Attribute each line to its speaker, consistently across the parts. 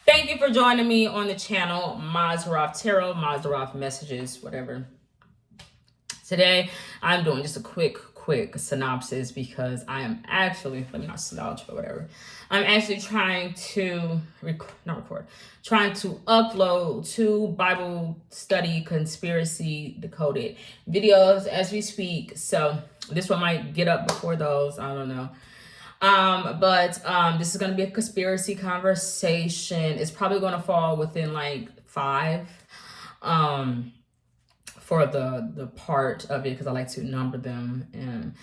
Speaker 1: Thank you for joining me on the channel, Mazarov Tarot, Mazarov Messages, whatever. Today, I'm doing just a quick synopsis because I am actually, let me not slouch, but whatever. I'm actually trying to, trying to upload 2 Bible study conspiracy decoded videos as we speak. So this one might get up before those, I don't know. But this is going to be a conspiracy conversation. It's probably going to fall within like 5 for the part of it, because I like to number them.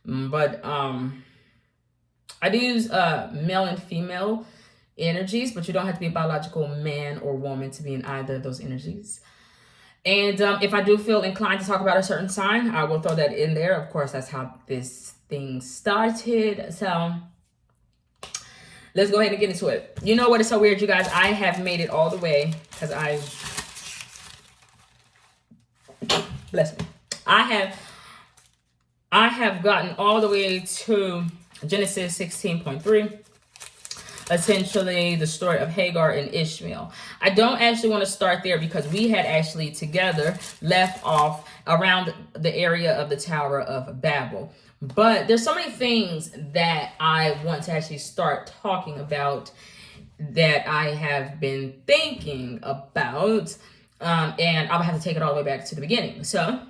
Speaker 1: But I do use male and female energies, but you don't have to be a biological man or woman to be in either of those energies. And if I do feel inclined to talk about a certain sign, I will throw that in there. Of course, that's how this thing started. So let's go ahead and get into it. You know what is so weird, you guys? I have made it all the way because bless me. I have gotten all the way to Genesis 16.3. Essentially the story of Hagar and Ishmael. I don't actually want to start there because we had actually together left off around the area of the Tower of Babel. But there's so many things that I want to actually start talking about that I have been thinking about. And I'll have to take it all the way back to the beginning. So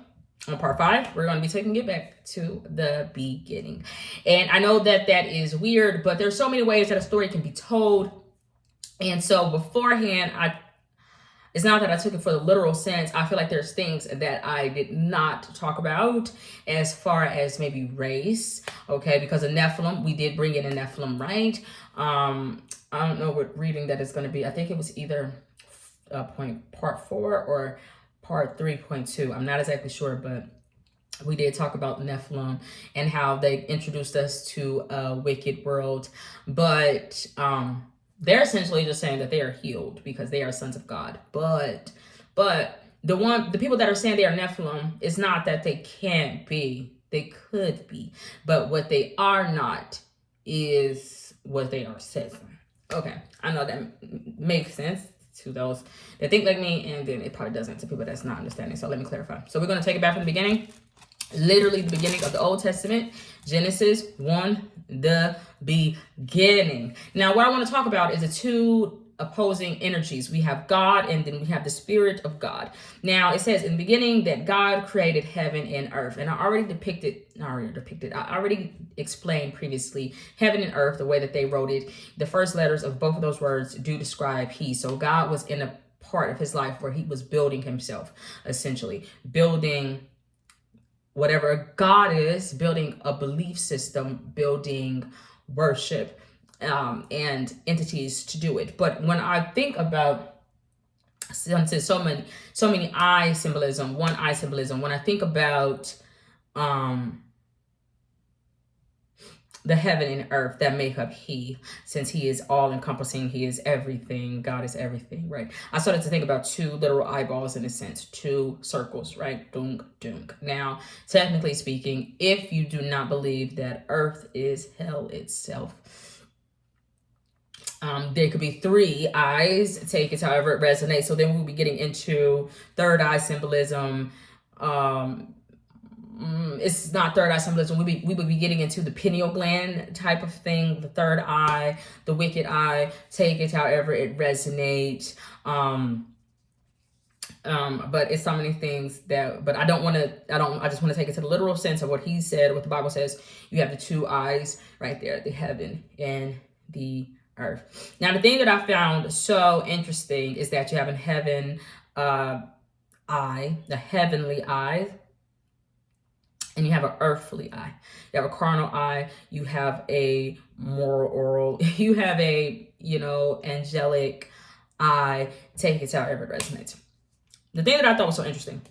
Speaker 1: on part 5, we're going to be taking it back to the beginning. And I know that that is weird, but there's so many ways that a story can be told. And so beforehand, it's not that I took it for the literal sense. I feel like there's things that I did not talk about as far as maybe race, okay? Because of Nephilim, we did bring in a Nephilim, right? I don't know what reading that is going to be. I think it was either part 4 or part 3.2. I'm not exactly sure, but we did talk about Nephilim and how they introduced us to a wicked world. But they're essentially just saying that they are healed because they are sons of God. But the people that are saying they are Nephilim, it's not that they can't be. They could be. But what they are not is what they are said. Okay, I know that makes sense to those that think like me, and then it probably doesn't to people that's not understanding. So let me clarify. So we're going to take it back from the beginning, literally the beginning of the Old Testament, Genesis 1, the beginning. Now, what I want to talk about is the 2 opposing energies. We have God, and then we have the Spirit of God. Now, it says in the beginning that God created heaven and earth. And I already explained previously heaven and earth, the way that they wrote it. The first letters of both of those words do describe he. So God was in a part of his life where he was building himself, essentially building whatever God is, building a belief system, building worship, and entities to do it. But when I think about so many eye symbolism, one eye symbolism, when I think about the heaven and earth that make up he, since he is all encompassing, he is everything, God is everything, right? I started to think about 2 literal eyeballs in a sense, 2 circles, right? Dunk, dunk. Now, technically speaking, if you do not believe that earth is hell itself, there could be 3 eyes, take it however it resonates. So then we'll be getting into third eye symbolism. It's not third eye symbolism. We would be getting into the pineal gland type of thing, the third eye, the wicked eye, take it however it resonates. But it's so many things that, but I just want to take it to the literal sense of what he said, what the Bible says. You have the 2 eyes right there, the heaven and the earth. Now, the thing that I found so interesting is that you have a heaven eye, the heavenly eye, and you have an earthly eye. You have a carnal eye. You have a moral oral. You have a, angelic eye. Take it however it resonates. The thing that I thought was so interesting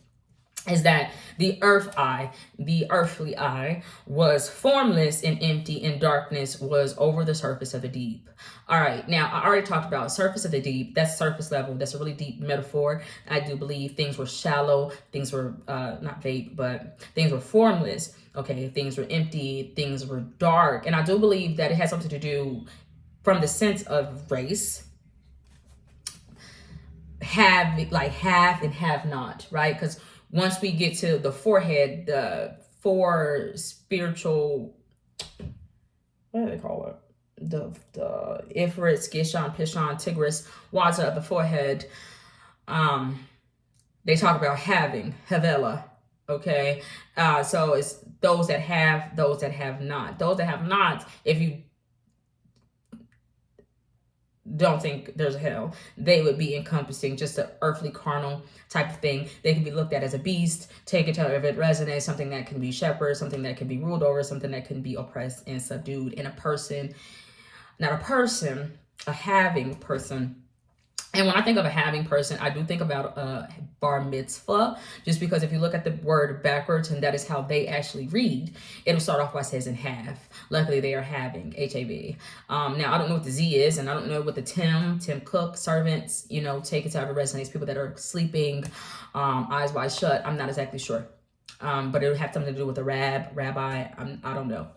Speaker 1: is that the earth eye, the earthly eye, was formless and empty, and darkness was over the surface of the deep. All right, now I already talked about surface of the deep. That's surface level. That's a really deep metaphor. I do believe things were shallow, things were not vague, but things were formless. Okay, things were empty, things were dark. And I do believe that it has something to do from the sense of race, have and have not, right? Because once we get to the forehead, the four spiritual, what do they call it? The Ifrit, Gishon, Pishon, Tigris, Waza of the forehead. They talk about having, Havela. Okay, so it's those that have, those that have not. Those that have not, if you don't think there's a hell, they would be encompassing just an earthly carnal type of thing. They can be looked at as a beast, taken to if it resonates, something that can be shepherded, something that can be ruled over, something that can be oppressed and subdued. In a person, not a person, a having person. And when I think of a having person, I do think about a bar mitzvah, just because if you look at the word backwards, and that is how they actually read, it'll start off by says in have. Luckily, they are having, H-A-V. Now, I don't know what the Z is, and I don't know what the Tim Cook, servants, take it out of resonates, people that are sleeping, eyes wide shut. I'm not exactly sure. But it would have something to do with a rabbi. I don't know.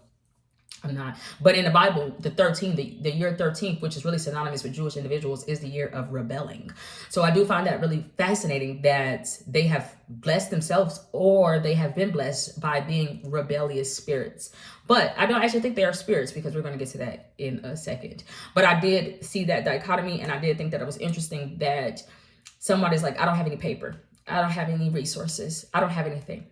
Speaker 1: I'm not. But in the Bible, the 13, the year 13th, which is really synonymous with Jewish individuals, is the year of rebelling. So I do find that really fascinating that they have blessed themselves, or they have been blessed by being rebellious spirits. But I don't actually think they are spirits, because we're going to get to that in a second. But I did see that dichotomy, and I did think that it was interesting that somebody's like, I don't have any paper. I don't have any resources. I don't have anything.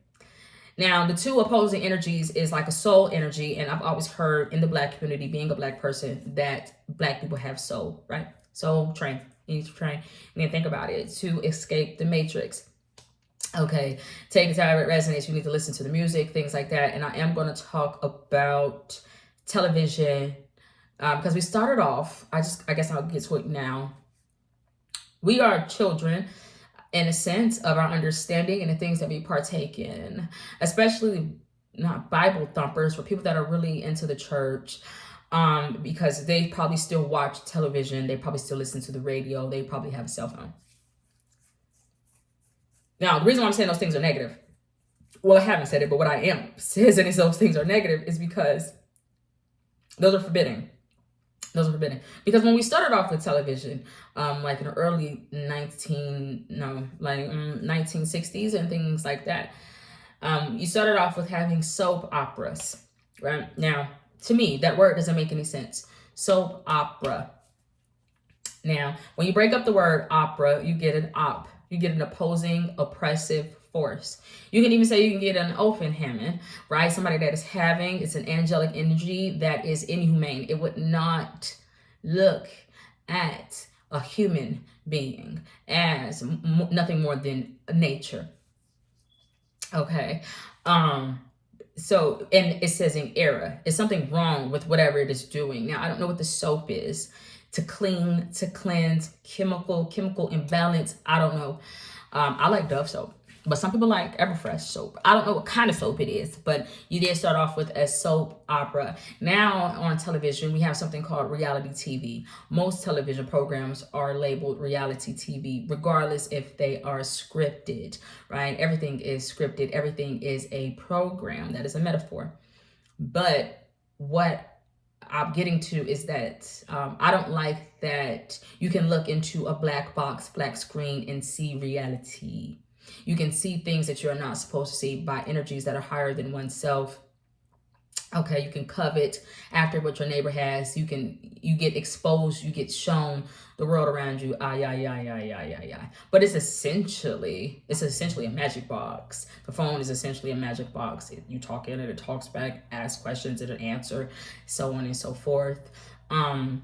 Speaker 1: Now, the two opposing energies is like a soul energy. And I've always heard in the Black community, being a Black person, that Black people have soul, right? Soul, train. You need to train. And then think about it. To escape the matrix. Okay. Take it how it resonates. You need to listen to the music, things like that. And I am going to talk about television. Because we started off, I guess I'll get to it now. We are children, in a sense, of our understanding and the things that we partake in, especially not Bible thumpers, for people that are really into the church, because they probably still watch television, they probably still listen to the radio, they probably have a cell phone. Now, the reason why I'm saying those things are negative, well, I haven't said it, but what I am saying those things are negative is because those are forbidden. Those are forbidden. Because when we started off with television, like in the early 1960s and things like that, you started off with having soap operas, right? Now, to me, that word doesn't make any sense. Soap opera. Now, when you break up the word opera, you get an op. You get an opposing, oppressive force. You can even say you can get an open Hammond, right? Somebody that is having, it's an angelic energy that is inhumane. It would not look at a human being as nothing more than nature. Okay. So, and it says in error. It's something wrong with whatever it is doing. Now, I don't know what the soap is. To clean, to cleanse, chemical imbalance. I don't know. I like Dove soap, but some people like Everfresh soap. I don't know what kind of soap it is, but you did start off with a soap opera. Now on television, we have something called reality TV. Most television programs are labeled reality TV, regardless if they are scripted, right? Everything is scripted. Everything is a program. That is a metaphor. But what I'm getting to is that I don't like that you can look into a black box, black screen, and see reality. You can see things that you're not supposed to see by energies that are higher than oneself. Okay, you can covet after what your neighbor has. You get exposed, you get shown the world around you. But it's essentially a magic box. The phone is essentially a magic box. You talk in it, it talks back, ask questions, it'll answer, so on and so forth. And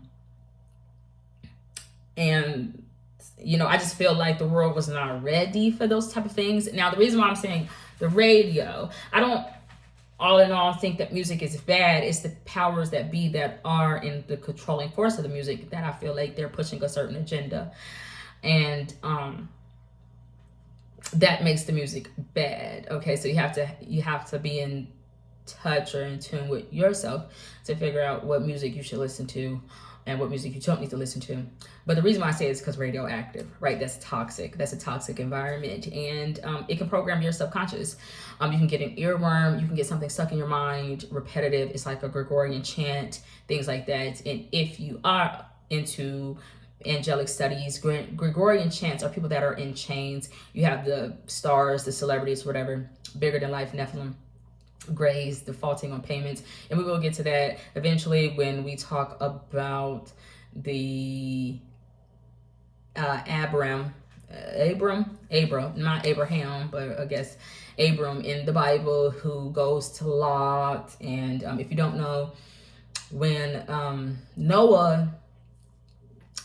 Speaker 1: I just feel like the world was not ready for those type of things. Now, the reason why I'm saying the radio, I don't all in all think that music is bad. It's the powers that be that are in the controlling force of the music that I feel like they're pushing a certain agenda. And that makes the music bad. Okay, so you have to be in touch or in tune with yourself to figure out what music you should listen to and what music you don't need to listen to. But the reason why I say it is because radioactive, right? That's toxic. That's a toxic environment. And it can program your subconscious. You can get an earworm. You can get something stuck in your mind, repetitive. It's like a Gregorian chant, things like that. And if you are into angelic studies. Gregorian chants are people that are in chains. You have the stars, the celebrities, whatever, bigger than life, Nephilim, grays, defaulting on payments. And we will get to that eventually when we talk about the Abram, not Abraham, but I guess Abram in the Bible, who goes to Lot. And if you don't know, when Noah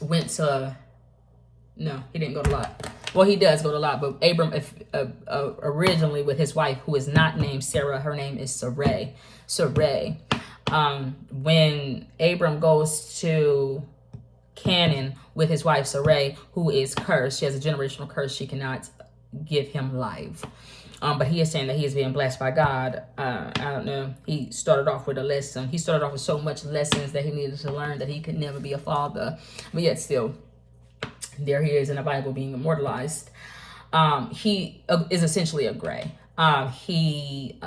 Speaker 1: went to, no, he didn't go to Lot. Well, he does go to Lot, but Abram originally with his wife, who is not named Sarah, her name is Sarai. When Abram goes to Canaan with his wife Sarai, who is cursed, she has a generational curse, she cannot give him life. But he is saying that he is being blessed by God. I don't know. He started off with a lesson. He started off with so much lessons that he needed to learn that he could never be a father. But yet still, there he is in the Bible being immortalized. He is essentially a gray. He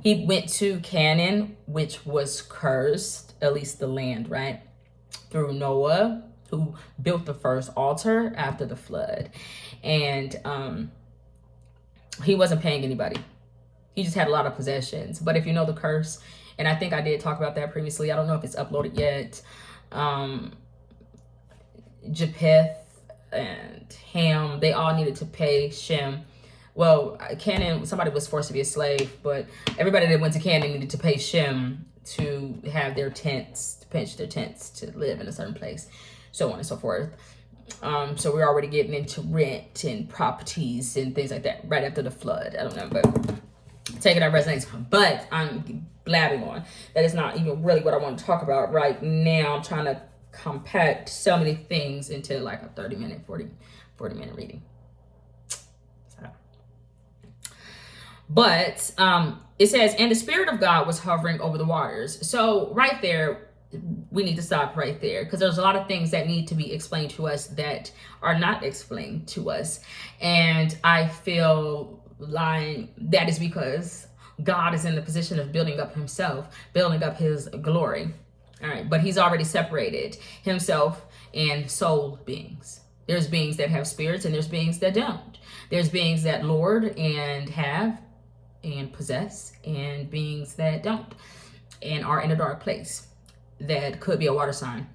Speaker 1: went to Canaan, which was cursed, at least the land, right? Through Noah, who built the first altar after the flood. And he wasn't paying anybody. He just had a lot of possessions. But if you know the curse, and I think I did talk about that previously, I don't know if it's uploaded yet. Japheth and Ham, they all needed to pay Shem. Well, Canaan, somebody was forced to be a slave, but everybody that went to Canaan needed to pay Shem to have their tents, to pitch their tents, to live in a certain place, so on and so forth. So we're already getting into rent and properties and things like that right after the flood. I don't know, but taking that resonates. But I'm blabbing on. That is not even really what I want to talk about right now. I'm trying to compact so many things into like a 30-minute, 40-minute reading. But it says, and the Spirit of God was hovering over the waters. So right there, we need to stop right there, because there's a lot of things that need to be explained to us that are not explained to us. And I feel like that is because God is in the position of building up himself, building up his glory. All right, but he's already separated himself and soul beings. There's beings that have spirits and there's beings that don't. There's beings that lord and have and possess, and beings that don't and are in a dark place. That could be a water sign.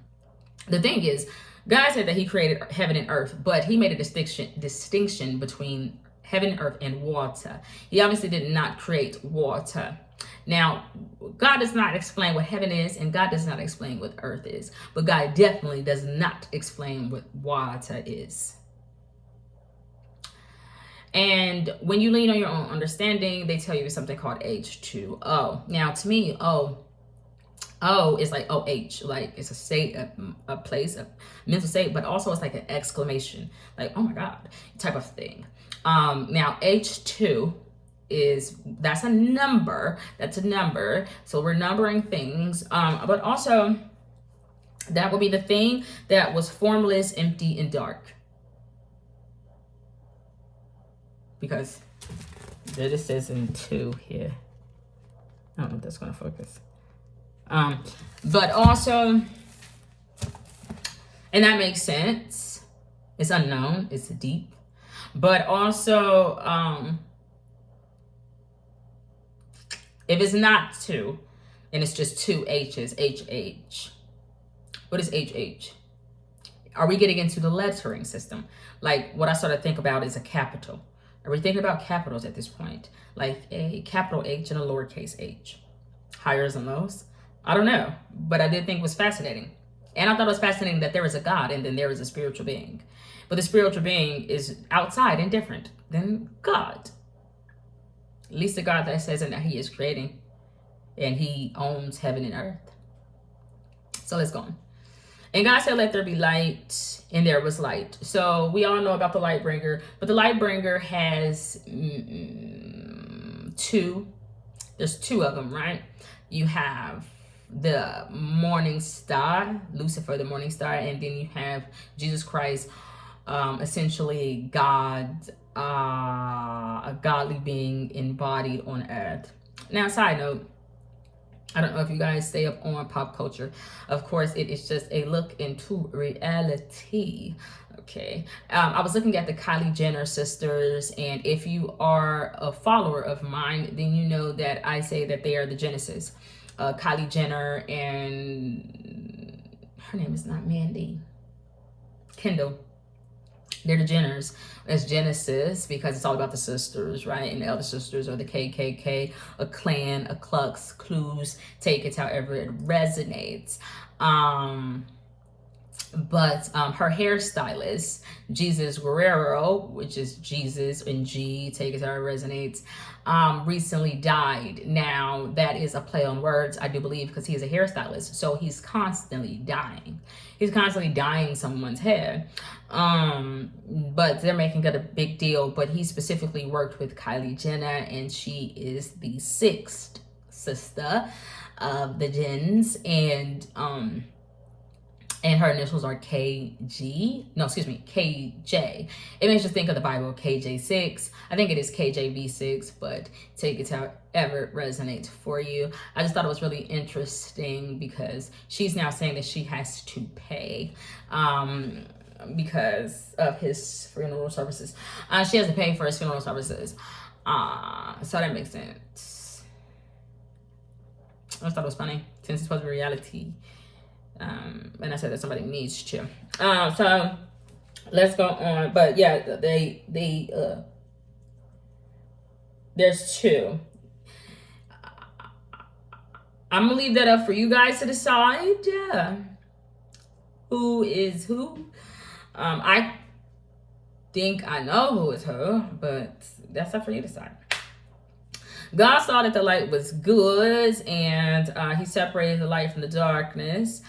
Speaker 1: The thing is, God said that he created heaven and earth, but he made a distinction between heaven and earth and water. He obviously did not create water. Now, God does not explain what heaven is, and God does not explain what earth is, but God definitely does not explain what water is. And when you lean on your own understanding, they tell you something called H2O. Now, to me, O is like OH, like it's a state, a place, a mental state, but also it's like an exclamation, like, oh my God, type of thing. Now H2 that's a number. So we're numbering things. But also that would be the thing that was formless, empty, and dark. Because there just says in 2 here. I don't know if that's gonna focus. But also, and that makes sense. It's unknown, it's deep. But also, if it's not 2, and it's just 2 H's, HH. What is HH? Are we getting into the lettering system? Like what I sort of think about is a capital. Are we thinking about capitals at this point? Like a capital H and a lowercase h. Highers and lows? I don't know, but I did think it was fascinating. And I thought it was fascinating that there is a God and then there is a spiritual being. But the spiritual being is outside and different than God. At least the God that says that he is creating and he owns heaven and earth. So let's go on. And God said, let there be light, and there was light. So we all know about the light bringer, but the light bringer has 2. There's 2 of them, right? You have the morning star, Lucifer, the morning star, and then you have Jesus Christ, essentially God, a godly being embodied on earth. Now, side note, I don't know if you guys stay up on pop culture. Of course, it is just a look into reality. Okay. I was looking at the Kylie Jenner sisters, and if you are a follower of mine, then you know that I say that they are the Genesis. Kylie Jenner and her name is not Mandy. Kendall. They're the Jenners. It's Genesis because it's all about the sisters, right? And the other sisters are the KKK, a clan, a Klux, clues, take it however it resonates. But her hairstylist, Jesus Guerrero, which is Jesus and G, take it however it resonates, recently died. Now, that is a play on words, I do believe, because he is a hairstylist. So he's constantly dying. He's constantly dyeing someone's hair. But they're making it a big deal. But he specifically worked with Kylie Jenner, and she is the sixth sister of the Jens. And her initials are KG. No, excuse me, KJ. It makes you think of the Bible, KJ6. I think it is KJV6, but take it however it resonates for you. I just thought it was really interesting because she's now saying that she has to pay because of his funeral services. She has to pay for his funeral services. So that makes sense. I just thought it was funny since it's supposed to be reality. And I said that somebody needs to. So let's go on. But yeah, there's two. I'm gonna leave that up for you guys to decide. Who is who? I think I know who is who, but that's up for you to decide. God saw that the light was good, and he separated the light from the darkness.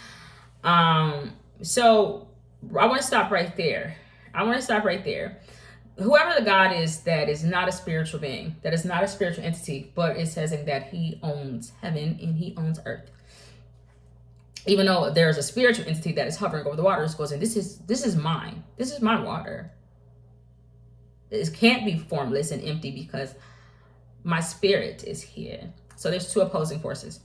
Speaker 1: So I want to stop right there. Whoever the God is that is not a spiritual being, that is not a spiritual entity, but it says that he owns heaven and he owns earth. Even though there's a spiritual entity that is hovering over the waters, goes, and this is mine. This is my water. It can't be formless and empty because my spirit is here. So there's two opposing forces.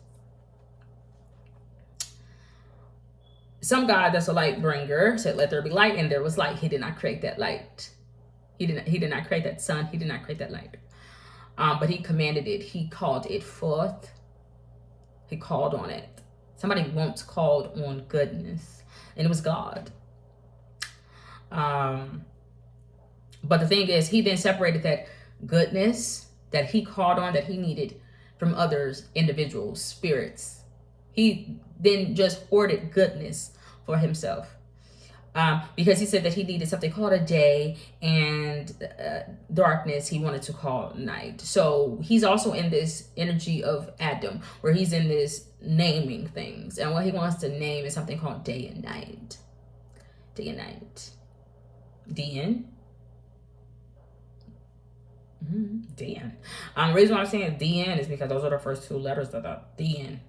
Speaker 1: Some God that's a light bringer said, let there be light, and there was light. He did not create that light. He did not create that sun. He did not create that light. But he commanded it. He called it forth. He called on it. Somebody once called on goodness, and it was God. But the thing is, he then separated that goodness that he called on, that he needed from others, individuals, spirits. He then just hoarded goodness for himself. Because he said that he needed something called a day, and darkness he wanted to call night. So he's also in this energy of Adam, where he's in this naming things. And what he wants to name is something called day and night. Day and night. DN. DN. The reason why I'm saying DN is because those are the first two letters of the DN.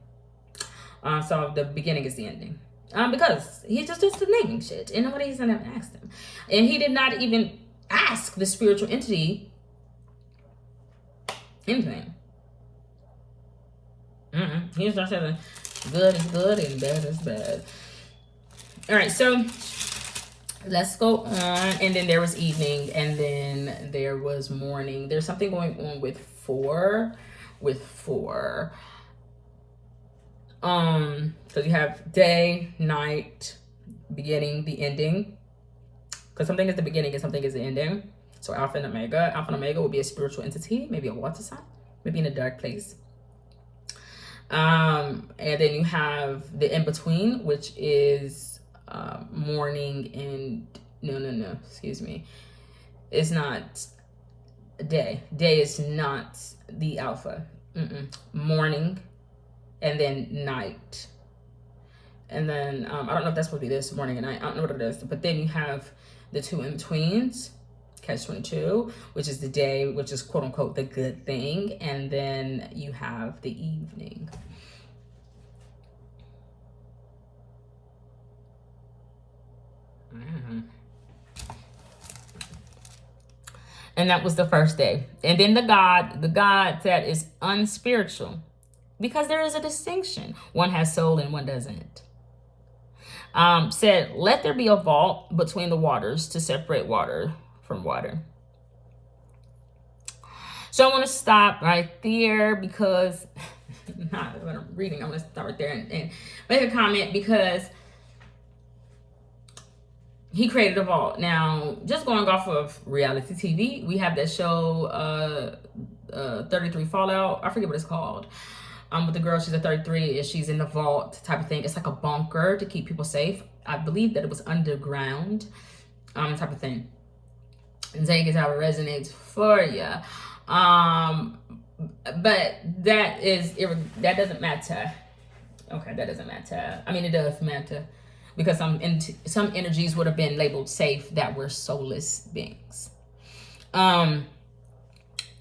Speaker 1: So the beginning is the ending. Because he just does the naming shit, and nobody's gonna ask him. And he did not even ask the spiritual entity anything. He just said good is good and bad is bad. All right, so let's go on. And then there was evening, and then there was morning. There's something going on with four. Because you have day, night, beginning, the ending. Because something is the beginning and something is the ending. So Alpha and Omega. Alpha and Omega will be a spiritual entity, maybe a water sign, maybe in a dark place. And then you have the in-between, which is morning and no, excuse me. It's not day. Day is not the alpha. Morning and then night. And then I don't know if that's supposed to be this morning and night. I don't know what it is. But then you have the two in-betweens, catch 22, which is the day, which is quote unquote the good thing. And then you have the evening. And that was the first day. And then the God that is unspiritual, because there is a distinction. One has soul and one doesn't. Said, let there be a vault between the waters to separate water from water. So I want to stop right there because, not what I'm reading, I'm going to stop right there and make a comment because he created a vault. Now, just going off of reality TV, we have that show, 33 Fallout. I forget what it's called. With the girl, she's a 33 and she's in the vault type of thing. It's like a bunker to keep people safe. I believe that it was underground, type of thing. And take it how it resonates for you. But that doesn't matter. Okay, that doesn't matter. I mean, it does matter because some energies would have been labeled safe that were soulless beings.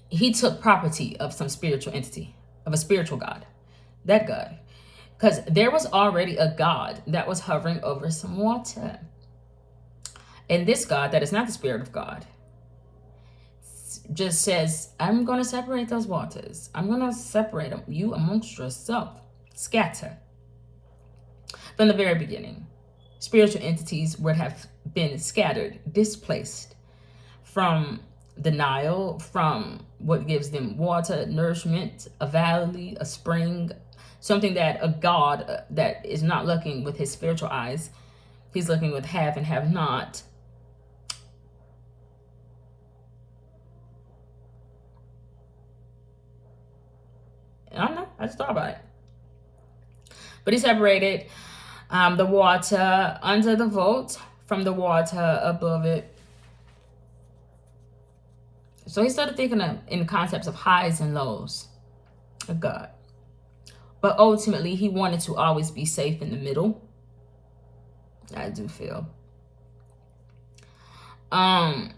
Speaker 1: He took property of some spiritual entity, of a spiritual God, that God, because there was already a God that was hovering over some water. And this God that is not the Spirit of God just says, I'm going to separate those waters. I'm going to separate them. You amongst yourself. Scatter. From the very beginning, spiritual entities would have been scattered, displaced from the Nile, from what gives them water, nourishment, a valley, a spring, something that a God that is not looking with his spiritual eyes, he's looking with have and have not. I don't know, I just thought about it. But he separated the water under the vault from the water above it. So he started thinking in concepts of highs and lows of God. But ultimately, he wanted to always be safe in the middle. I do feel. But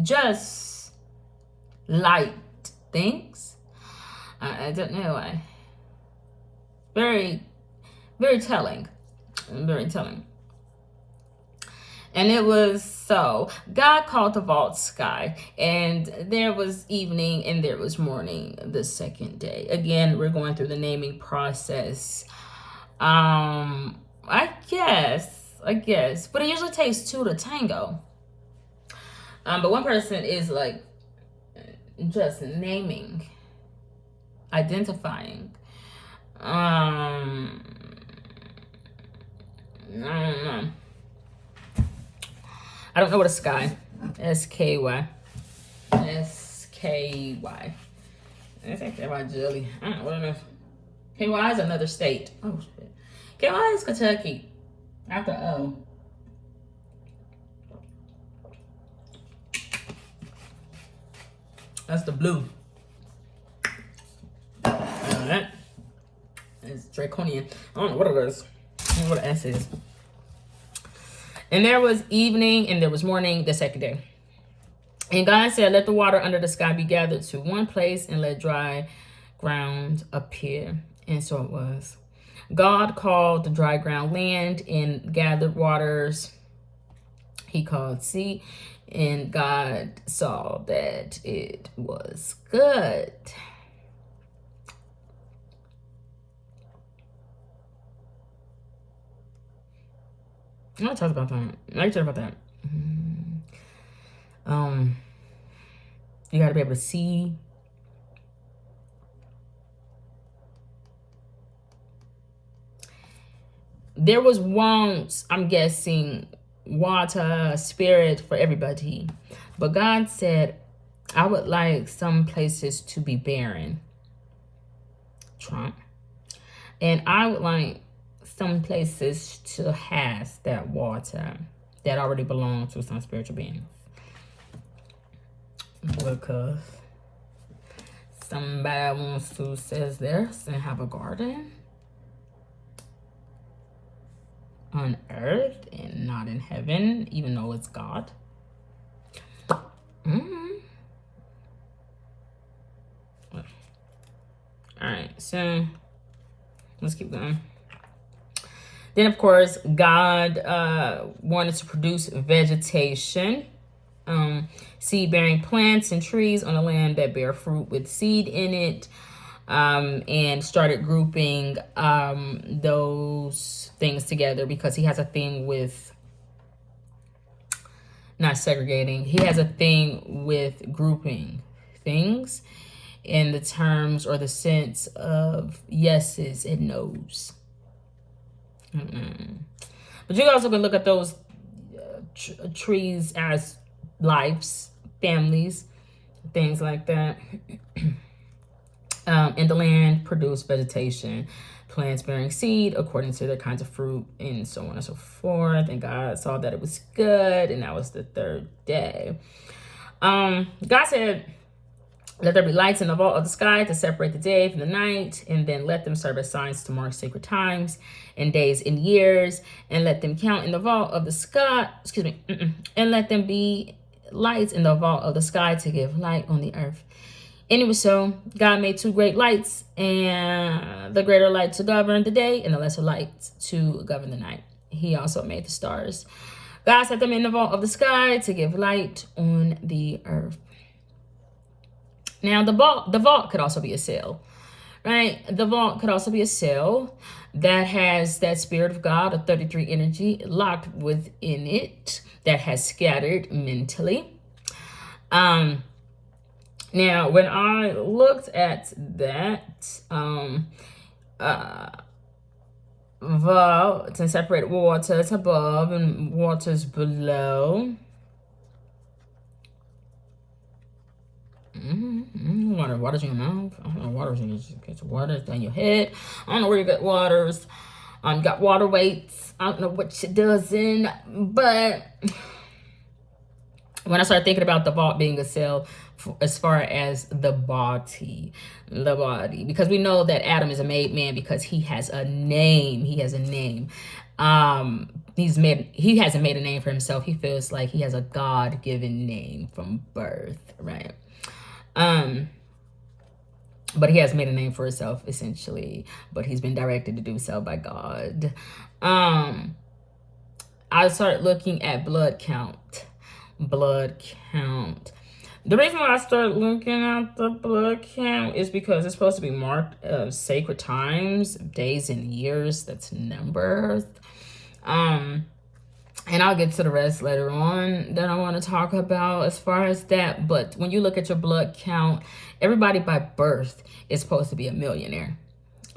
Speaker 1: just light things. I don't know why. Very, very telling. Very telling. And it was so. God called the vault sky, and there was evening and there was morning the second day. Again, we're going through the naming process. I guess. But it usually takes two to tango. But one person is like just naming, identifying. I don't know. I don't know what a sky. S-K-Y. S-K-Y. That's K-Y jelly. I don't know what it is. K-Y is another state. Oh, shit. K-Y is Kentucky. After O. That's the blue. Alright. It's draconian. I don't know what it is. I don't know what an S is. And there was evening and there was morning the second day. And God said, let the water under the sky be gathered to one place and let dry ground appear. And so it was. God called the dry ground land and gathered waters he called sea. And God saw that it was good. I'll talk about that. You gotta be able to see. There was once, I'm guessing, water, spirit for everybody. But God said, I would like some places to be barren. Trump. And I would like some places to have that water that already belongs to some spiritual beings. Because somebody wants to says this and have a garden on earth and not in heaven, even though it's God. All right, so let's keep going. Then, of course, God wanted to produce vegetation. seed-bearing plants and trees on the land that bear fruit with seed in it. And started grouping those things together because he has a thing with not segregating. He has a thing with grouping things in the terms or the sense of yeses and nos. But you also can look at those trees as lives, families, things like that. And the land produced vegetation, plants bearing seed according to their kinds of fruit, and so on and so forth. And God saw that it was good, and that was the third day. God said, let there be lights in the vault of the sky to separate the day from the night, and then let them serve as signs to mark sacred times and days and years, and let them count in the vault of the sky, and let them be lights in the vault of the sky to give light on the earth. And it was so. God made two great lights, and the greater light to govern the day, and the lesser light to govern the night. He also made the stars. God set them in the vault of the sky to give light on the earth. Now, the vault could also be a cell, right? The vault could also be a cell that has that spirit of God, a 33 energy, locked within it, that has scattered mentally. Now, when I looked at that, vault to separate waters above and waters below. Water's in your mouth. I don't know, water's in your water's down your head. I don't know where you got waters. You got water weights. I don't know what she does in, but when I started thinking about the vault being a cell, as far as the body, because we know that Adam is a made man because he has a name. He has a name. He hasn't made a name for himself. He feels like he has a God-given name from birth, right? But he has made a name for himself essentially, but he's been directed to do so by God. I started looking at blood count. The reason why I started looking at the blood count is because it's supposed to be marked sacred times, days and years, that's numbers. And I'll get to the rest later on that I want to talk about as far as that. But when you look at your blood count, everybody by birth is supposed to be a millionaire,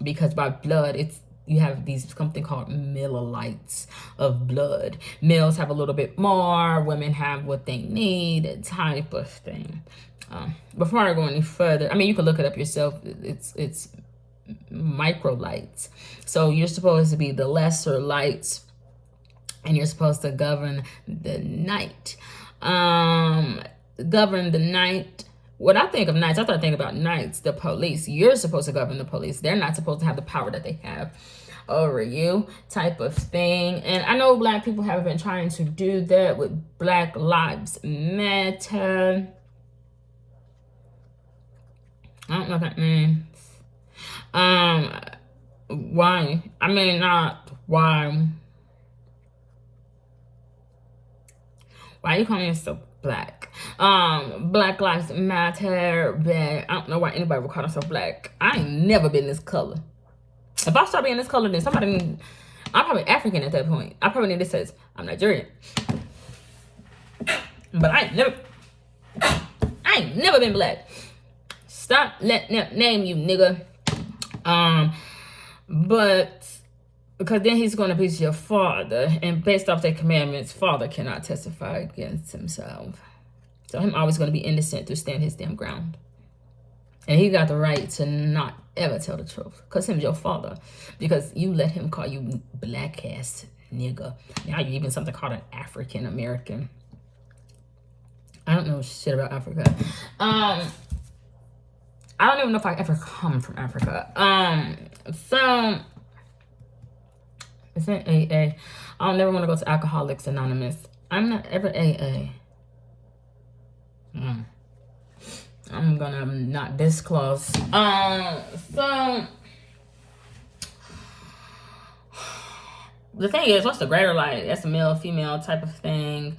Speaker 1: because by blood, you have something called millilites of blood. Males have a little bit more, women have what they need, type of thing. Before I go any further, I mean, you can look it up yourself. It's microlights. So you're supposed to be the lesser lights, and you're supposed to govern the night. Govern the night. When I think of nights, I start thinking about nights, the police. You're supposed to govern the police. They're not supposed to have the power that they have over you, type of thing. And I know Black people have been trying to do that with Black Lives Matter. I don't know what that means. Why? I mean, not why. Why are you calling yourself Black? Black Lives Matter, but I don't know why anybody would call themselves Black. I ain't never been this color. If I start being this color, then I'm probably African at that point. I probably need to say I'm Nigerian. But I ain't never been Black. Stop letting them name you, nigga. But because then he's going to be your father, and based off their commandments, father cannot testify against himself. So I'm always going to be innocent to stand his damn ground. And he got the right to not ever tell the truth, because him's your father. Because you let him call you black ass nigga. Now you're even something called an African American. I don't know shit about Africa. I don't even know if I ever come from Africa. So it's an AA. I don't never want to go to Alcoholics Anonymous. I'm not ever AA. I'm gonna not disclose. So the thing is, what's the greater light? That's a male, female type of thing.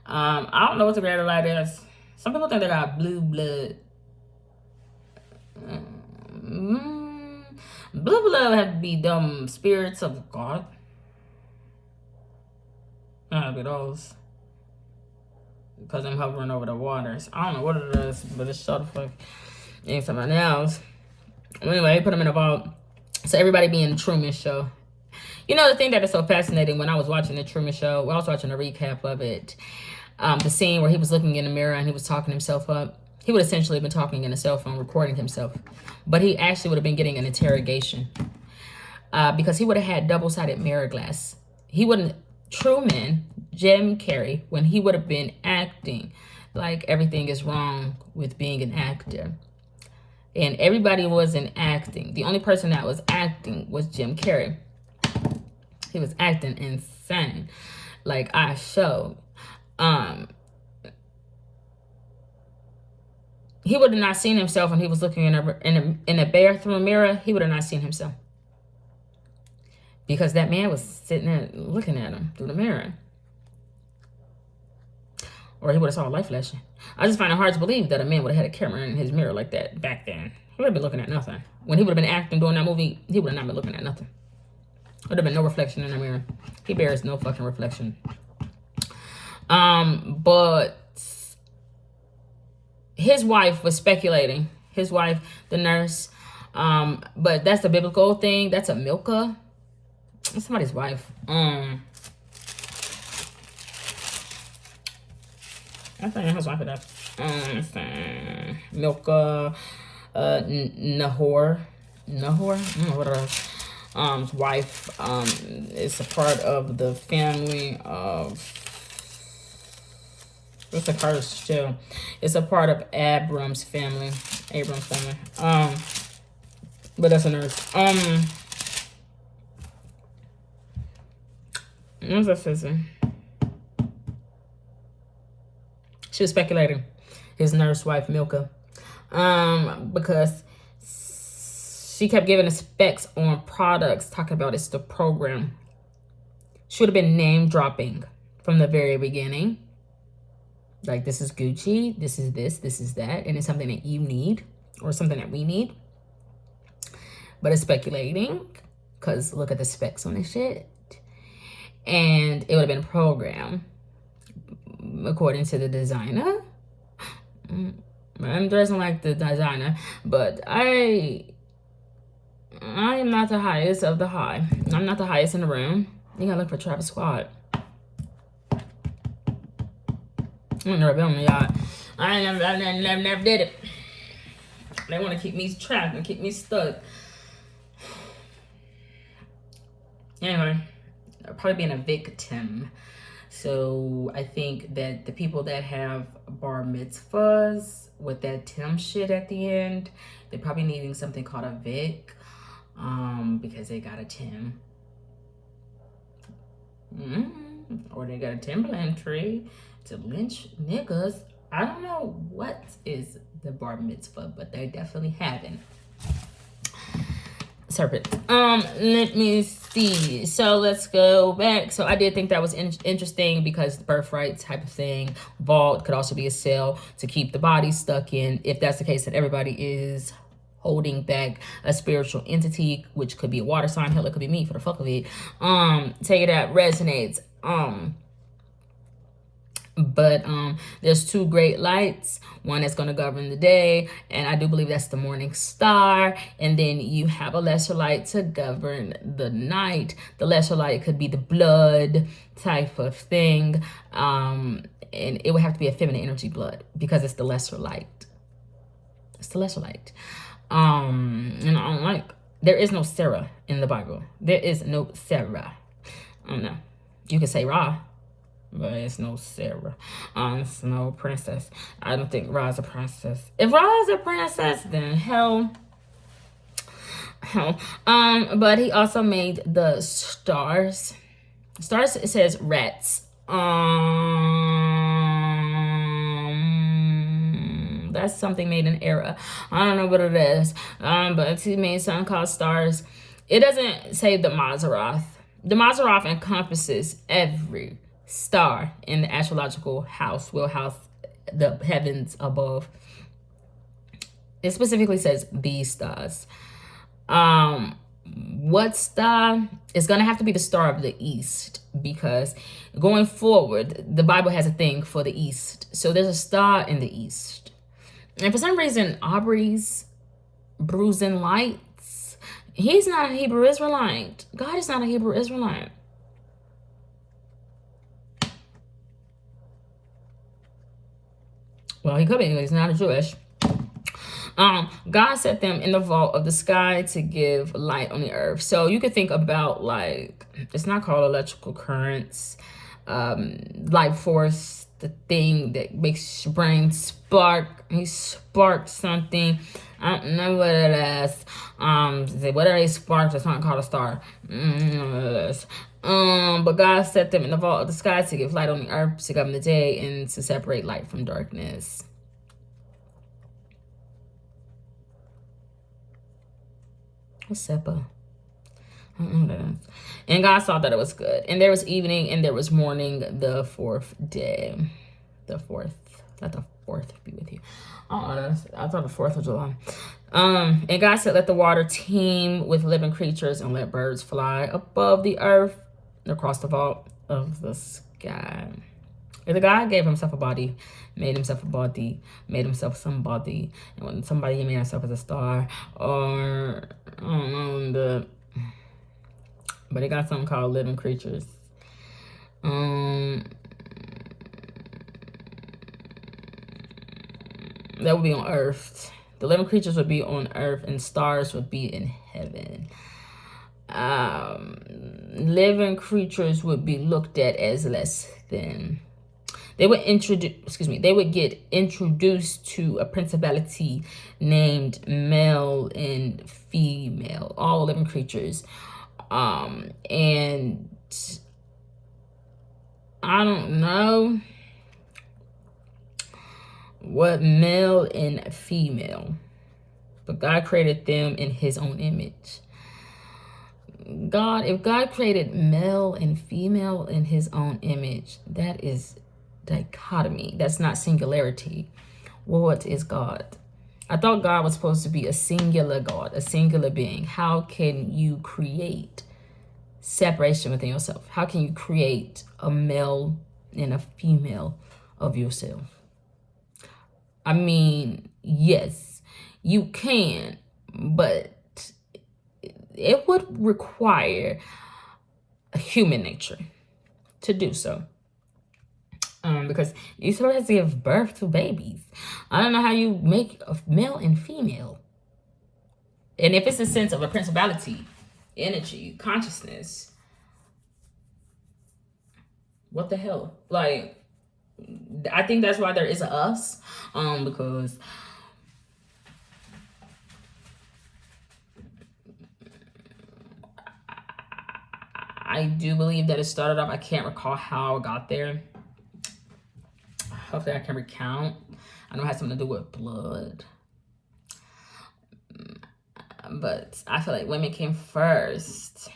Speaker 1: I don't know what the greater light is. Some people think they got blue blood. Blue blood have to be dumb spirits of God. That'd be those. Because I'm hovering over the waters. I don't know what it is, but it's shut the fuck. Ain't something else. Anyway, they put them in a vault. So everybody be in the Truman Show. You know, the thing that is so fascinating, when I was watching the Truman Show, well, I was watching a recap of it, the scene where he was looking in the mirror and he was talking himself up. He would essentially have been talking in a cell phone, recording himself. But he actually would have been getting an interrogation. Because he would have had double-sided mirror glass. He wouldn't, Truman, Jim Carrey, when he would have been acting like everything is wrong with being an actor. And everybody wasn't acting. The only person that was acting was Jim Carrey. He was acting insane. Like I showed. He would have not seen himself when he was looking in a bathroom mirror. He would have not seen himself. Because that man was sitting there looking at him through the mirror. Or he would have saw a light flashing. I just find it hard to believe that a man would have had a camera in his mirror like that back then. He would have been looking at nothing. When he would have been acting during that movie, he would have not been looking at nothing. Would have been no reflection in the mirror. He bears no fucking reflection. But his wife was speculating. His wife, the nurse. But that's a biblical thing. That's a Milka. That's somebody's wife. I think his wife is that. Milka, Nahor. I don't know what it is. Wife is a part of the family of. It's a curse too. It's a part of Abram's family. But that's a nurse. What's that saying? She was speculating. His nurse wife Milka, because she kept giving the specs on products, talking about it's the program. Should have been name dropping from the very beginning. Like, this is Gucci, this is this is that, and it's something that you need or something that we need. But it's speculating because look at the specs on this shit. And it would have been a program according to the designer. I'm dressing like the designer, but I am not the highest of the high. I'm not the highest in the room. You gotta look for Travis Squad. I'm never been on the yacht. I never did it. They want to keep me trapped and keep me stuck. Anyway, I'll probably being a victim. So I think that the people that have bar mitzvahs with that Tim shit at the end, they're probably needing something called a Vic, because they got a Tim. Or they got a Timberland tree to lynch niggas. I don't know what is the bar mitzvah, but they definitely having serpent. Let me see. So let's go back. So I did think that was interesting because the birthright type of thing. Vault could also be a cell to keep the body stuck in. If that's the case, that everybody is holding back a spiritual entity, which could be a water sign. Hell, it could be me for the fuck of it. Take it out resonates. But there's two great lights, one that's going to govern the day, and I do believe that's the morning star, and then you have a lesser light to govern the night. The lesser light could be the blood type of thing, and it would have to be a feminine energy blood because it's the lesser light. It's the lesser light. And I don't like, there is no Sarah in the Bible. There is no Sarah. I don't know. You could say Ra, but it's no Sarah. It's no princess. I don't think Ra's a princess. If Ra is a princess, then hell. But he also made the stars. Stars, it says rats. That's something made in error. I don't know what it is. But he made something called stars. It doesn't say the Mazzaroth. The Mazzaroth encompasses every star in the astrological house, wheelhouse, the heavens above. It specifically says these stars. What star is going to have to be the star of the east, because going forward, the Bible has a thing for the east. So there's a star in the east. And for some reason, Aubrey's bruising lights, he's not a Hebrew Israelite. God is not a Hebrew Israelite. Well, he could be, but he's not a Jewish. God set them in the vault of the sky to give light on the earth. So you could think about, like, it's not called electrical currents, life force, the thing that makes your brain spark. He sparked something. I don't know what it is. Whatever he sparked, it's not called a star. But God set them in the vault of the sky to give light on the earth, to govern the day, and to separate light from darkness. What's Seppa? I don't know what that is. And God saw that it was good. And there was evening and there was morning the fourth day. The fourth. Let the fourth be with you. I thought the 4th of July. And God said, let the water teem with living creatures and let birds fly above the earth across the vault of the sky. If the God gave himself a body, made himself a body, made himself somebody, and when somebody, he made himself as a star, or I don't know, but it got something called living creatures. That would be on earth. The living creatures would be on earth, and stars would be in heaven. Living creatures would be looked at as less than. They would get introduced to a principality named male and female, all living creatures. And I don't know what male and female, but God created them in his own image. If God created male and female in his own image, that is dichotomy. That's not singularity. What is God? I thought God was supposed to be a singular God, a singular being. How can you create separation within yourself? How can you create a male and a female of yourself? I mean, yes, you can, but it would require a human nature to do so. Because you still have to give birth to babies. I don't know how you make a male and female. And if it's a sense of a principality, energy, consciousness, what the hell? Like, I think that's why there is a us. Because I do believe that it started off, I can't recall how it got there. Hopefully I can recount. I know it has something to do with blood. But I feel like women came first.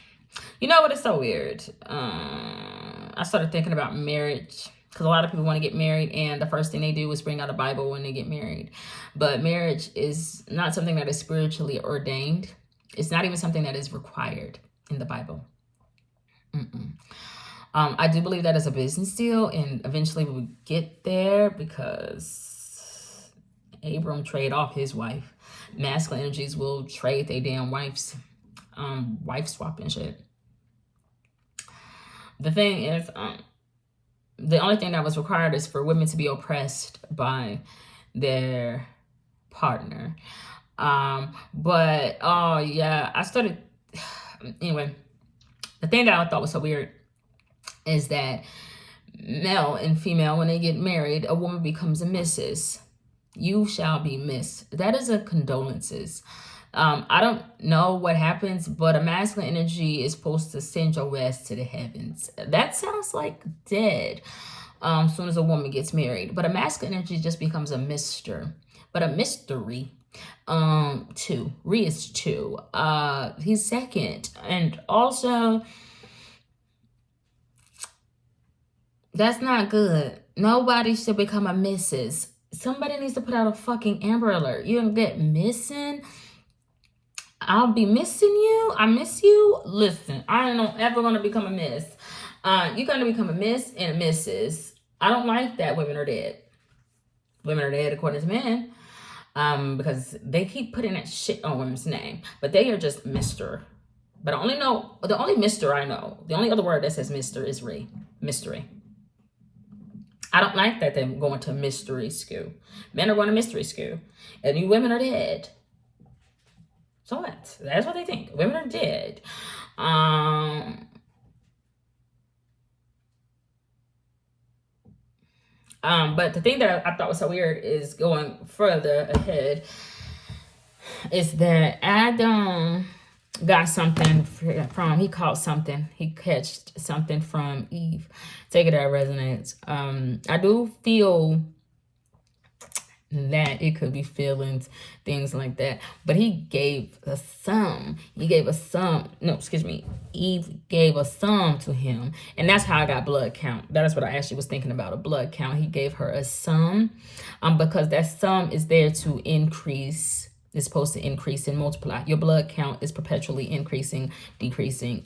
Speaker 1: You know what? It's so weird. I started thinking about marriage, because a lot of people want to get married, and the first thing they do is bring out a Bible when they get married. But marriage is not something that is spiritually ordained. It's not even something that is required in the Bible. I do believe that is a business deal, and eventually we would get there, because Abram traded off his wife. Masculine energies will trade their damn wives, wife swapping shit. The thing is, the only thing that was required is for women to be oppressed by their partner. But oh yeah, I started anyway. The thing that I thought was so weird is that male and female, when they get married, a woman becomes a Mrs. You shall be Miss. That is a condolences. I don't know what happens, but a masculine energy is supposed to send your ass to the heavens. That sounds like dead as soon as a woman gets married. But a masculine energy just becomes a mister. But a mystery, two. Re is two. He's second. And also, That's not good. Nobody should become a Mrs. Somebody needs to put out a fucking Amber Alert. You don't get missing. I'll be missing you. I miss you. Listen, I ain't ever gonna become a miss. You're gonna become a miss and a Mrs. I don't like that women are dead. Women are dead according to men. Because they keep putting that shit on women's name. But they are just Mr. But the only Mr. I know, the only other word that says Mr. is mystery. I don't like that they're going to mystery school. Men are going to mystery school. And you women are dead. So what? That's what they think. Women are dead. But the thing that I thought was so weird is going further ahead is that Adam got something from, he caught something. He catched something from Eve. Take it as resonates. I do feel that it could be feelings, things like that. But he gave a sum. Eve gave a sum to him. And that's how I got blood count. That is what I actually was thinking about, a blood count. He gave her a sum because that sum is there to increase. It's supposed to increase and multiply. Your blood count is perpetually increasing, decreasing,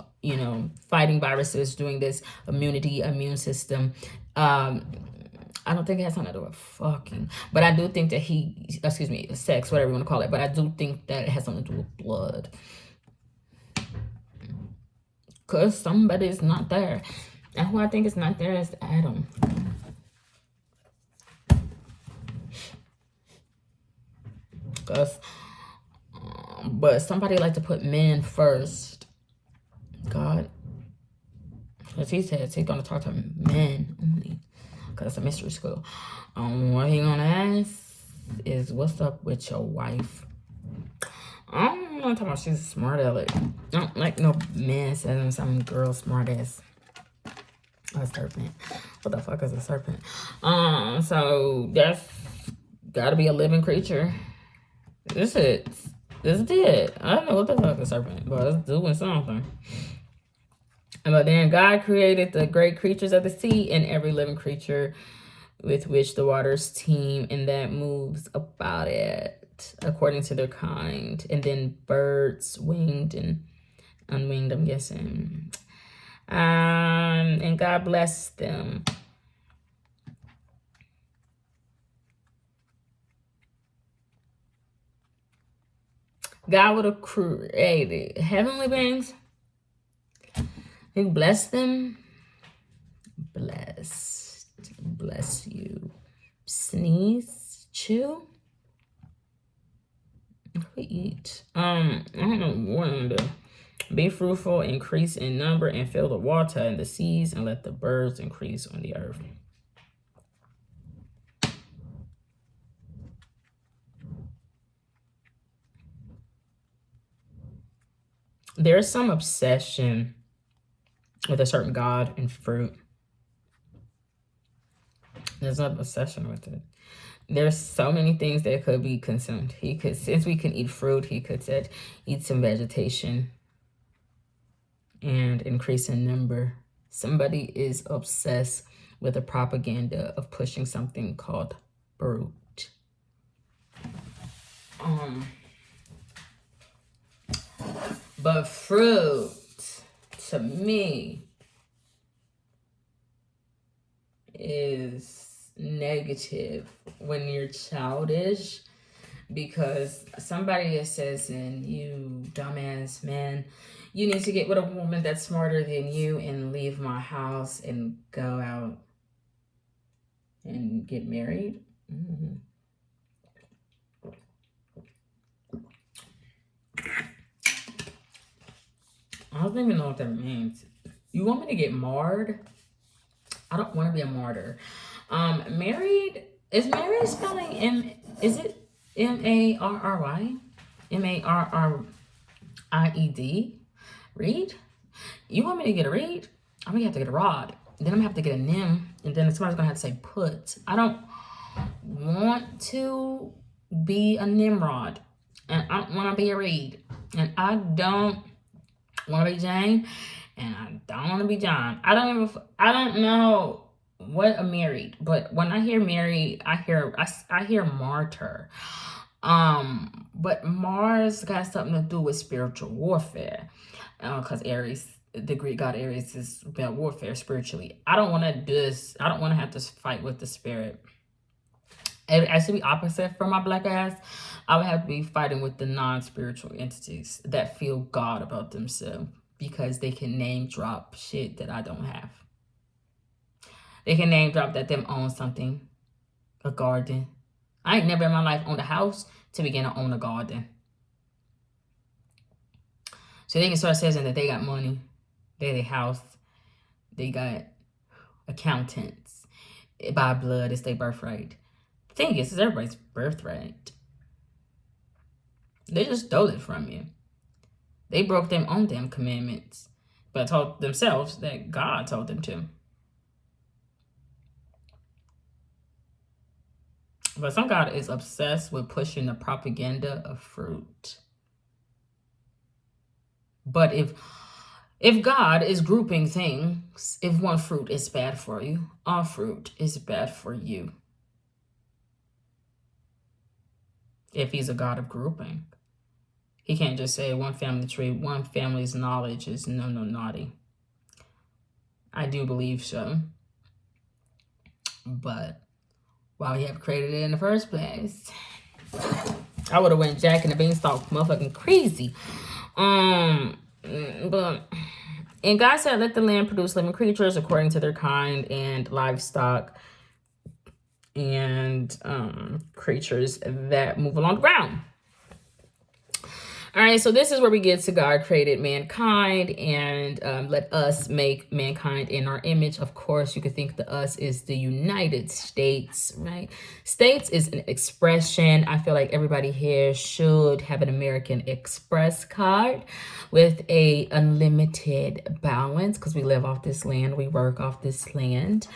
Speaker 1: fighting viruses, doing this immune system. I don't think it has something to do with fucking, but I do think that sex, whatever you want to call it, but I do think that it has something to do with blood. Because somebody's not there. And who I think is not there is Adam. But somebody like to put men first. God. Because he says he's going to talk to men only. Because it's a mystery school. What he going to ask is, what's up with your wife? I don't want to talk about she's a smart aleck. I don't like no man saying some girl smart ass. A serpent. What the fuck is a serpent? So that's got to be a living creature. This is dead. I don't know what the fuck is a serpent, but it's doing something. But then God created the great creatures of the sea and every living creature with which the waters teem and that moves about it according to their kind. And then birds, winged and unwinged, I'm guessing. And God blessed them. God would have created heavenly beings. He blessed them. Bless you. Sneeze. Chew. We eat. I don't know what I'm gonna do. Be fruitful, increase in number, and fill the water and the seas, and let the birds increase on the earth. There's some obsession with a certain God and fruit. There's no obsession with it. There's so many things that could be consumed. He could, since we can eat fruit, he could said eat some vegetation and increase in number. Somebody is obsessed with the propaganda of pushing something called fruit. But fruit, to me, is negative when you're childish, because somebody says, and you dumbass man, you need to get with a woman that's smarter than you and leave my house and go out and get married. I don't even know what that means. You want me to get marred? I don't want to be a martyr. Married, is married spelling is it M-A-R-R-Y? M-A-R-R-I-E-D? Read? You want me to get a read? I'm going to have to get a rod. Then I'm going to have to get a nim. And then somebody's going to have to say put. I don't want to be a Nimrod. And I don't want to be a reed. And I don't want to be Jane. And I don't want to be John. I don't know what a married, but when I hear married, I hear martyr. But Mars got something to do with spiritual warfare, because Aries, the Greek god Aries, is about warfare spiritually. I don't want to do this. I don't want to have to fight with the spirit. It actually be opposite for my black ass. I would have to be fighting with the non-spiritual entities that feel God about themselves, because they can name drop shit that I don't have. They can name drop that them own something, a garden. I ain't never in my life owned a house to begin to own a garden. So they can start saying that they got money, they got a house, they got accountants. By blood, it's their birthright. The thing is, it's everybody's birthright. They just stole it from you. They broke their own damn commandments, but told themselves that God told them to. But some God is obsessed with pushing the propaganda of fruit. But if God is grouping things, if one fruit is bad for you, all fruit is bad for you. If he's a God of grouping, he can't just say one family tree, one family's knowledge is no naughty. I do believe so. But why we have created it in the first place? I would have went Jack and the Beanstalk motherfucking crazy. But and God said, let the land produce living creatures according to their kind, and livestock, and creatures that move along the ground. All right, so this is where we get to God created mankind, and let us make mankind in our image. Of course, you could think the us is the United States, right? States is an expression. I feel like everybody here should have an American Express card with a unlimited balance, because we live off this land, we work off this land.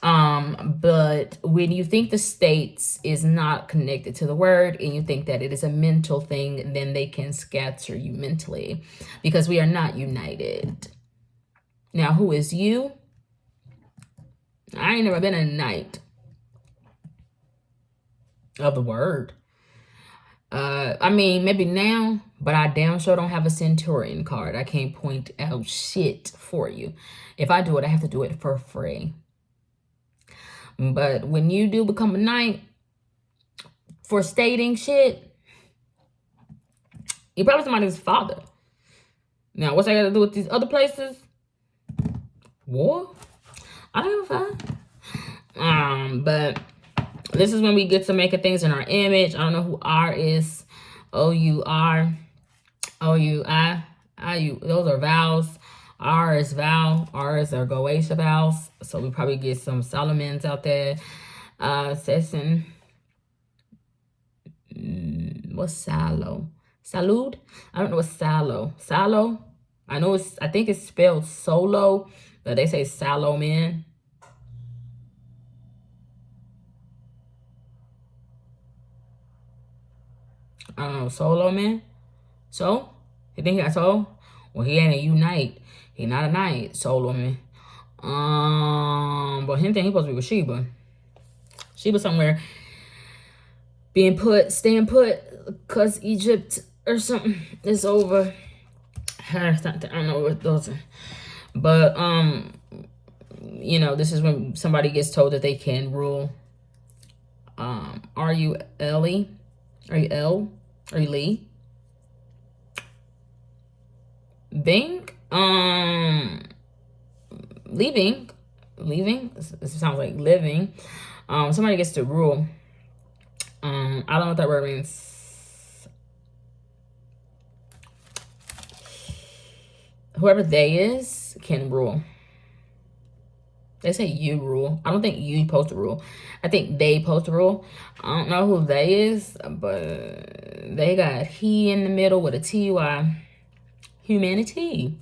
Speaker 1: But when you think the states is not connected to the word, and you think that it is a mental thing, then they can scatter you mentally, because we are not united. Now, who is you? I ain't never been a knight of the word. I mean, maybe now, but I damn sure don't have a centurion card. I can't point out shit for you. If I do it, I have to do it for free. But when you do become a knight for stating shit, you're probably somebody's father. Now, what's that got to do with these other places? War? I don't know. But this is when we get to making things in our image. I don't know who R is. O-U-R. O-U-I. I-U. Those are vowels. R is vowel. R is our Goetia vowels. So we probably get some Solomons out there. Session. What's Salo? Salud? I don't know what's Salo. Salo? I think it's spelled solo, but they say Salomon. I don't know, solo man. So? You think he got soul? Well, he ain't a unite. He not a knight, solo man. But him think he supposed to be with Sheba. Sheba somewhere staying put, cause Egypt or something is over. I don't know what those are. But you know, this is when somebody gets told that they can rule. Are you Ellie? Are you L? Are you Lee? Bing? Leaving. This sounds like living. Somebody gets to rule. I don't know what that word means. Whoever they is can rule. They say you rule. I don't think you supposed to rule. I think they supposed to rule. I don't know who they is, but they got he in the middle with a T-Y. Humanity.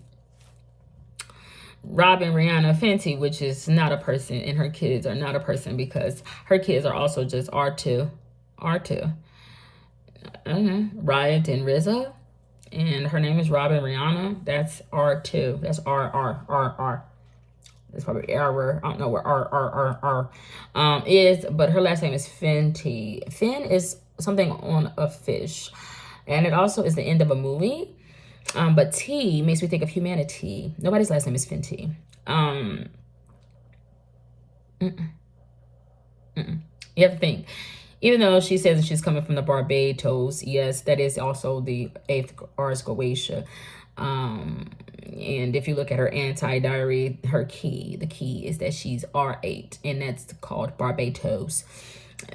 Speaker 1: Robin Rihanna Fenty, which is not a person, and her kids are not a person, because her kids are also just R2. Riot and RZA, and her name is Robin Rihanna. That's R2. That's R. It's probably error. I don't know where R is, but her last name is Fenty. Fin is something on a fish, and it also is the end of a movie. But T makes me think of humanity. Nobody's last name is Fenty. You have to think. Even though she says that she's coming from the Barbados, yes, that is also the 8th Ars Goetia. And if you look at her anti-diary, the key is that she's R8, and that's called Barbados.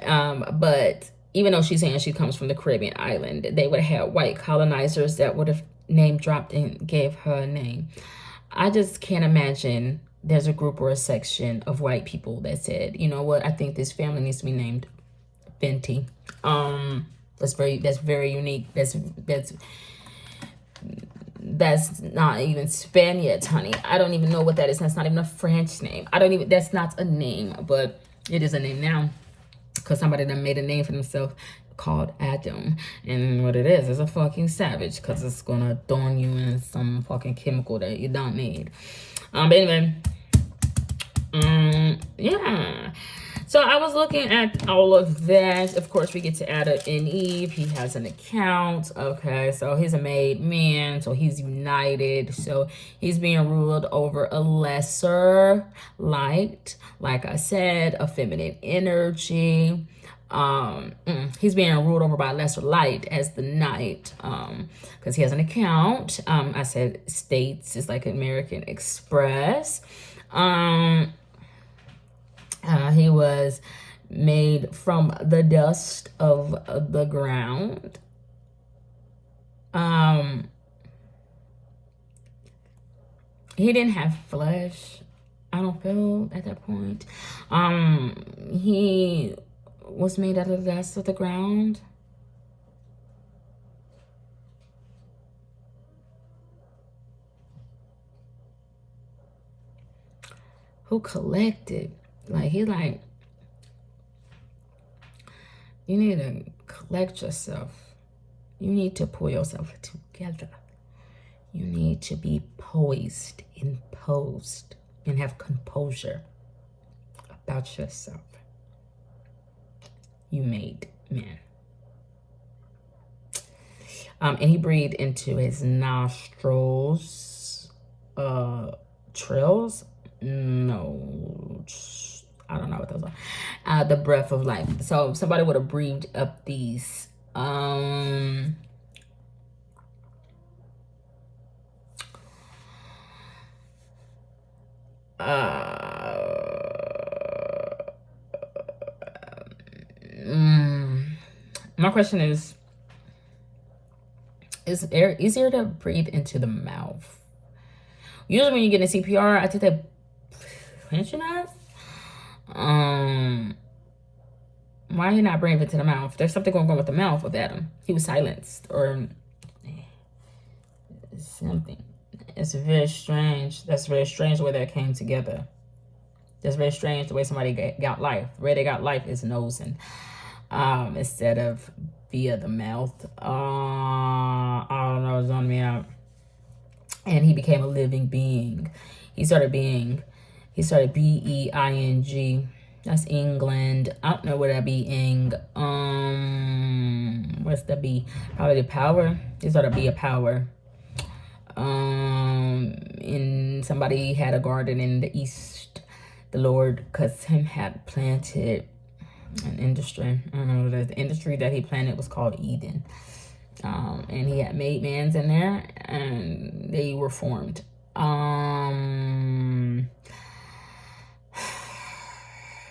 Speaker 1: But even though she's saying she comes from the Caribbean island, they would have white colonizers that would have name dropped and gave her a name. I just can't imagine there's a group or a section of white people that said, you know what, I think this family needs to be named Fenty. That's very unique. That's not even Spaniards, honey. I don't even know what that is. That's not even a French name. That's not a name, but it is a name now because somebody done made a name for themselves called Adam. And what it is a fucking savage because it's gonna adorn you in some fucking chemical that you don't need. But anyway, yeah. So I was looking at all of that. Of course, we get to Adam and Eve. He has an account. Okay, so he's a made man. So he's united. So he's being ruled over a lesser light. Like I said, a feminine energy. He's being ruled over by a lesser light as the night. Because he has an account. I said states is like American Express. He was made from the dust of the ground. He didn't have flesh, I don't feel, at that point. He was made out of the dust of the ground. Who collected? Like, he's like, you need to collect yourself. You need to pull yourself together. You need to be poised and posed and have composure about yourself. You made man. And he breathed into his nostrils. Trills? No. I don't know what those are. The breath of life. So somebody would have breathed up these. My question is air easier to breathe into the mouth? Usually when you get a CPR, I think they pinch your mouth. Why he not breathing into the mouth? There's something going on with the mouth of Adam. He was silenced or something. It's very strange. That's very strange the way that came together. That's very strange the way somebody got life. The way they got life is nosing instead of via the mouth. I don't know, it's on me out. And he became a living being. He started BEING. That's England. I don't know where that be. What's the B? Probably the power. He started be a power. And somebody had a garden in the east. The Lord, cause him had planted an industry. I don't know, the industry that he planted was called Eden. And he had made mans in there, and they were formed.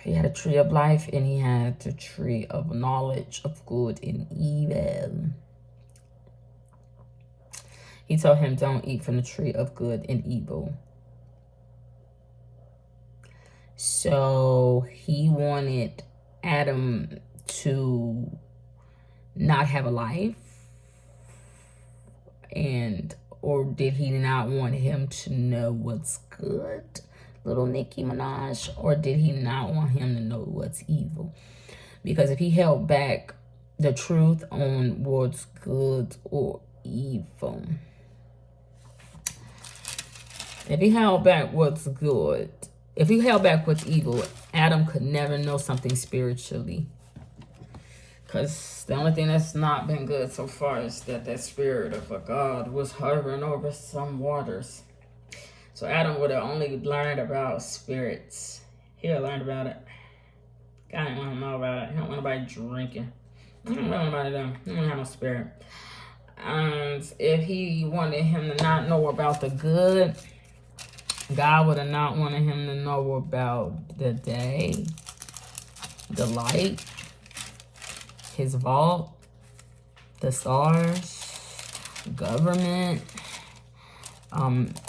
Speaker 1: He had a tree of life, and he had the tree of knowledge of good and evil. He told him, don't eat from the tree of good and evil. So he wanted Adam to not have a life, or did he not want him to know what's good, little Nicki Minaj, or did he not want him to know what's evil? Because if he held back the truth on what's good or evil, if he held back what's good If he held back what's evil, Adam could never know something spiritually. Because the only thing that's not been good so far is that spirit of a God was hovering over some waters. So Adam would have only learned about spirits. He would have learned about it. God didn't want to know about it. He don't want nobody drinking. He don't want nobody to. He don't have no spirit. And if he wanted him to not know about the good, God would have not wanted him to know about the day, the light, his vault, the stars, government,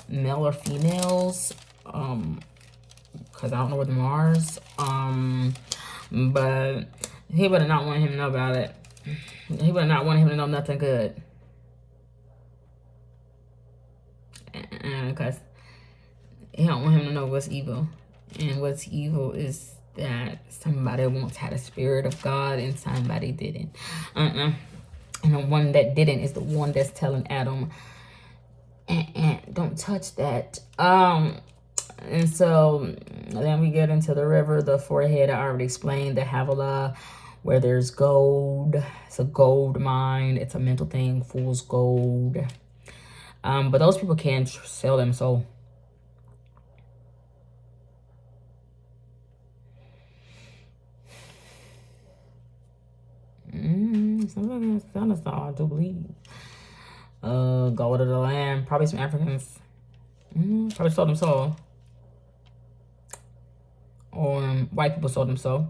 Speaker 1: male or females, because I don't know where the Mars, but he would have not wanted him to know about it. He would have not wanted him to know nothing good. Because he don't want him to know what's evil. And what's evil is that somebody once had a spirit of God and somebody didn't. And the one that didn't is the one that's telling Adam, don't touch that. And so then we get into the river, the forehead. I already explained the Havilah, where there's gold. It's a gold mine. It's a mental thing. Fool's gold. But those people can't sell them soul. I do believe. Gold of the land. Probably some Africans. Probably sold them soul. Or white people sold them soul.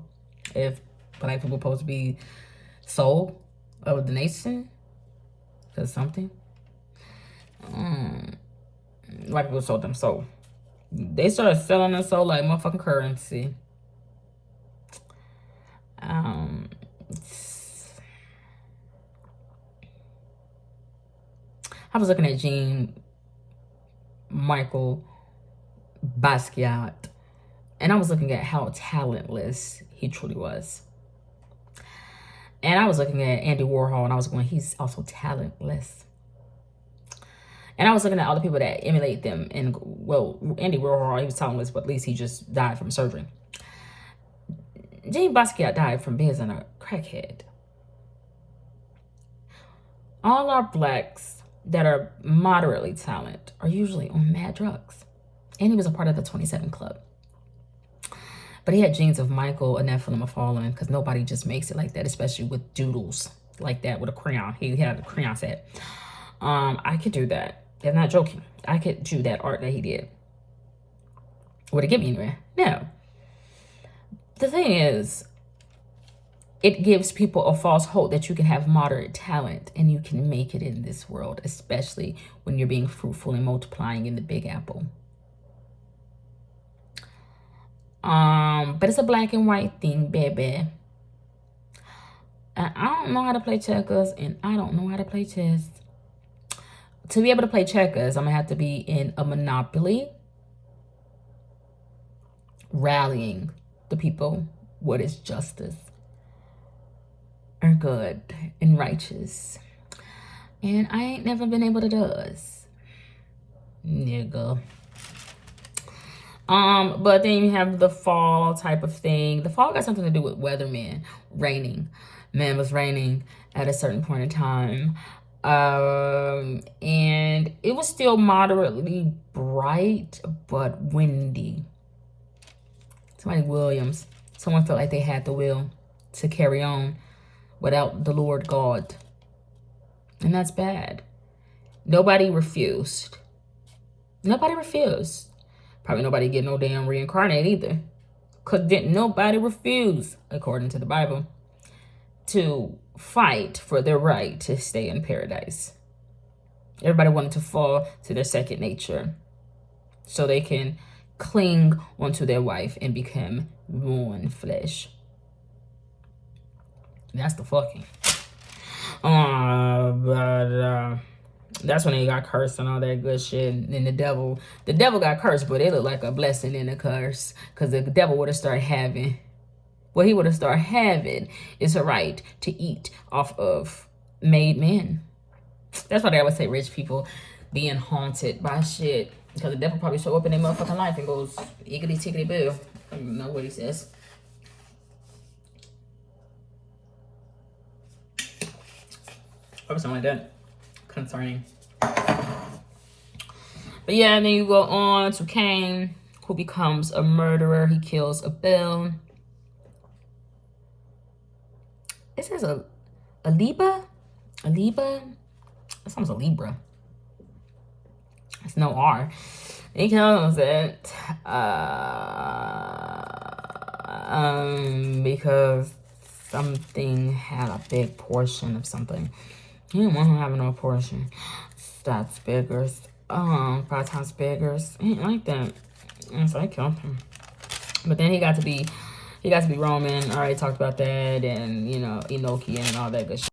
Speaker 1: If black people supposed to be soul of the nation, or something. White people sold them soul. They started selling their soul like motherfucking currency. I was looking at Jean-Michel Basquiat, and I was looking at how talentless he truly was. And I was looking at Andy Warhol, and I was going, he's also talentless. And I was looking at all the people that emulate them. And, well, Andy Warhol, he was talentless, but at least he just died from surgery. Jean Basquiat died from being a crackhead. All our blacks that are moderately talented are usually on mad drugs. And he was a part of the 27 Club. But he had genes of Michael, a Nephilim, a Fallen, because nobody just makes it like that, especially with doodles like that with a crayon. He had a crayon set. I could do that. I'm not joking. I could do that art that he did. Would it get me anywhere? No. The thing is, it gives people a false hope that you can have moderate talent and you can make it in this world, especially when you're being fruitful and multiplying in the Big Apple. But it's a black and white thing, baby. And I don't know how to play checkers, and I don't know how to play chess. To be able to play checkers, I'm going to have to be in a monopoly, rallying the people what is justice, or good, and righteous. And I ain't never been able to do this. Nigga. But then you have the fall type of thing. The fall got something to do with weatherman, raining. Man was raining at a certain point in time. And it was still moderately bright, but windy. Somebody Williams. Someone felt like they had the will to carry on without the Lord God. And that's bad. Nobody refused. Nobody refused. Probably nobody get no damn reincarnate either. Because didn't nobody refuse, according to the Bible, to fight for their right to stay in paradise. Everybody wanted to fall to their second nature so they can cling onto their wife and become one flesh. That's the fucking. That's when they got cursed and all that good shit. And the devil got cursed, but it looked like a blessing in a curse. Because the devil would have started having, what he would have started having is a right to eat off of made men. That's why they always say rich people being haunted by shit. Because the devil probably show up in their motherfucking life and goes, "Iggity tickety boo." I don't know what he says. Or something like that. Concerning. But yeah, and then you go on to Cain, who becomes a murderer. He kills Abel. It says a Libra? A Libra? That sounds a Libra. It's no R. He kills it because something had a big portion of something. He didn't want him having no portion. Stats biggers. 5 times biggers. He didn't like that. And so I killed him. But then he got to be Roman. I already talked about that, and you know, Enochian and all that good shit.